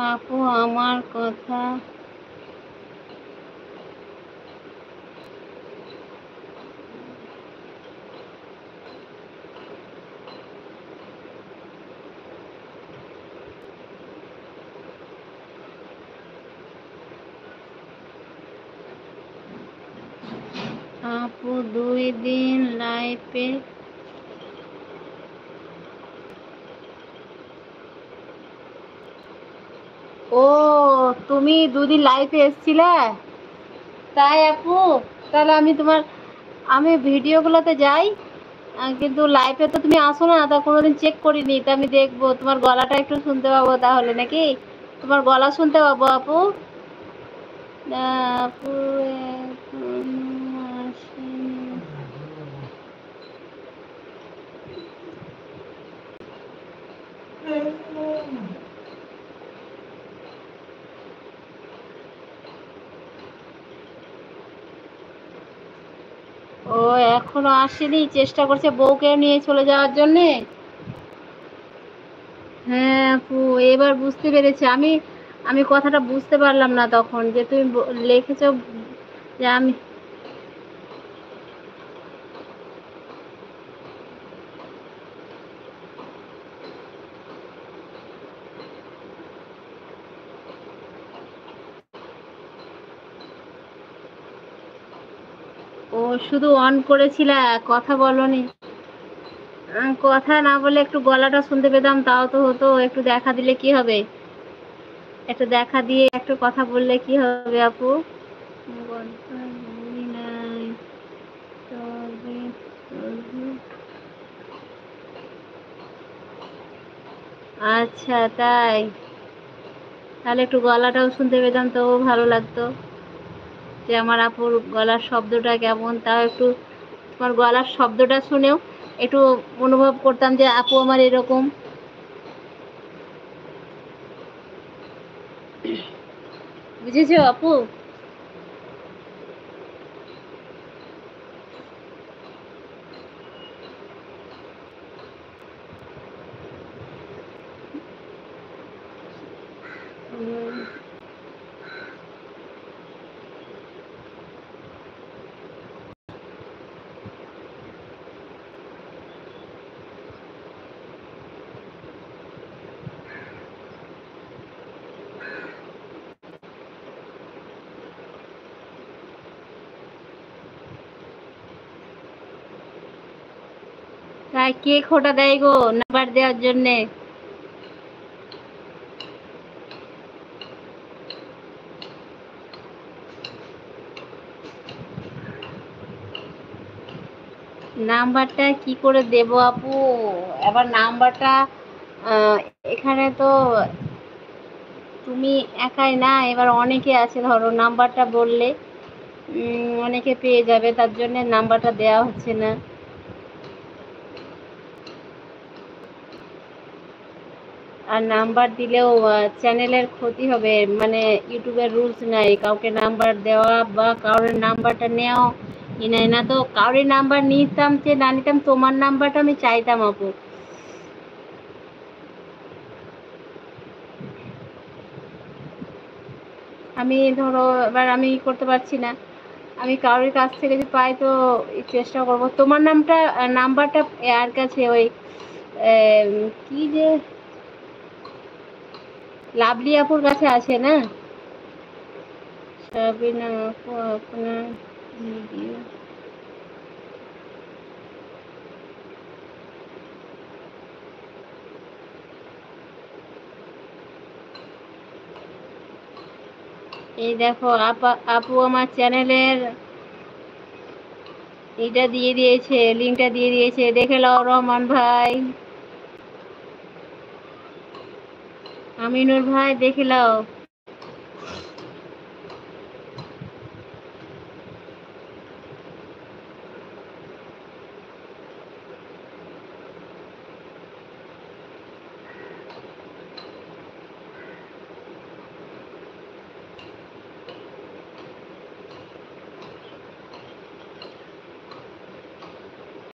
আপু আমার কথা আপু 2 দিন লাইফে ও তুমি 2 দিন লাইফে এসেছিলে তাই আপু? তাহলে আমি ভিডিওগুলোতে যাই, কিন্তু লাইফে তো তুমি আসো না, তা কোনোদিন চেক করিনি। তা আমি দেখবো তোমার গলাটা একটু শুনতে পাবো তাহলে, নাকি তোমার গলা শুনতে পাবো আপু? আপু এখনো আসেনি। ও এখনো আসেনি, চেষ্টা করছে বউকে নিয়ে চলে যাওয়ার জন্যে। হ্যাঁ আপু, এবার বুঝতে পেরেছি। আমি আমি কথাটা বুঝতে পারলাম না তখন, যে তুমি লিখেছো যে আমি। ও শুধু অন করেছিলা, কথা বলনি? কথা না বলে একটু গলাটা শুনতে পেতাম তাও তো হতো। একটু দেখা দিলে কি হবে? একটু দেখা দিয়ে একটু কথা বললে কি হবে আপু? গল্প বলি নাই, তবে আচ্ছা তাই? তাহলে একটু গলাটাও শুনতে পেতাম তো ভালো লাগতো, যে আমার আপুর গলার শব্দটা কেমন। তাও একটু তোমার গলার শব্দটা শুনেও একটু অনুভব করতাম যে আপু আমার এরকম। বুঝেছো আপু? তাই কে খোটা দেয় গো নাম্বার দেওয়ার জন্যে? নাম্বারটা কি করে দেব আপু? এবার নাম্বারটা আহ, এখানে তো তুমি একাই না, এবার অনেকে আছে, ধরো নাম্বারটা বললে অনেকে পেয়ে যাবে, তার জন্য নাম্বারটা দেওয়া হচ্ছে না। আর নাম্বার দিলেও চ্যানেলের ক্ষতি হবে, মানে ইউটিউবের রুলস নাই কাউকে নাম্বার দেওয়া বা কারোর নাম্বারটা নেওয়া। ই নাই না, তো কারোর নাম্বার নিতাম যে না নিতাম, তোমার নাম্বারটা আমি চাইতাম আপু। আমি ধরো এবার আমি করতে পারছি না, আমি কারোর কাছ থেকে যদি পাই তো চেষ্টা করব। তোমার নাম্বারটা আর কাছে ওই কি যে লাভলি আপুর কাছে আছে না? সাবিনা আপু আপনার ভিডিও, এই দেখো আপু আমার চ্যানেলের এটা দিয়ে দিয়েছে, লিঙ্কটা দিয়ে দিয়েছে, দেখে নাও রহমান ভাই, আমিনুর ভাই দেখে নাও।